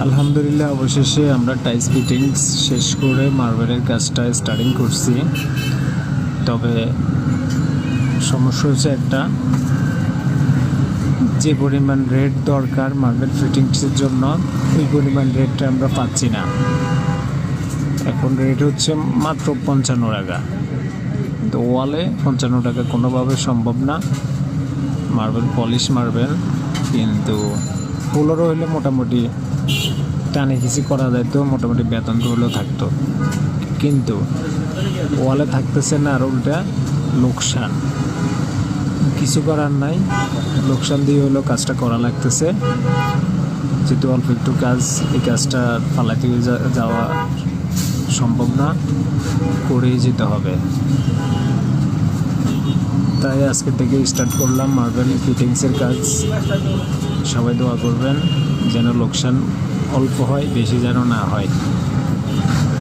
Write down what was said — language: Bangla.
আলহামদুলিল্লাহ, অবশেষে আমরা টাইলস ফিটিংস শেষ করে মার্বেলের কাজটা স্টার্টিং করছি। তবে সমস্যা হচ্ছে একটা, যে পরিমাণ রেট দরকার মার্বেল ফিটিংসের জন্য ওই পরিমাণ রেটটা আমরা পাচ্ছি না। এখন রেট হচ্ছে মাত্র 55 টাকা, তো ওয়ালে 55 টাকা কোনোভাবে সম্ভব না। মার্বেল পলিশ মার্বেল, কিন্তু 15 হলে মোটামুটি টানে কিছু করা যাইতো, মোটামুটি বেতন হলেও থাকতো, কিন্তু ওয়ালে থাকতেছে না, আর উল্টা লোকসান। কিছু করার নাই, লোকসান দিয়ে হলেও কাজটা করা লাগতেছে। যেহেতু অল্প একটু কাজ, এই কাজটা পালাতে যাওয়া সম্ভব না, করেই যেতে হবে। তাই আজকে থেকে স্টার্ট করলাম মার্বেল ফিটিংসের কাজ। সবাই দোয়া করবেন যেন লোকসান অল্প হয়, বেশি যেন না হয়।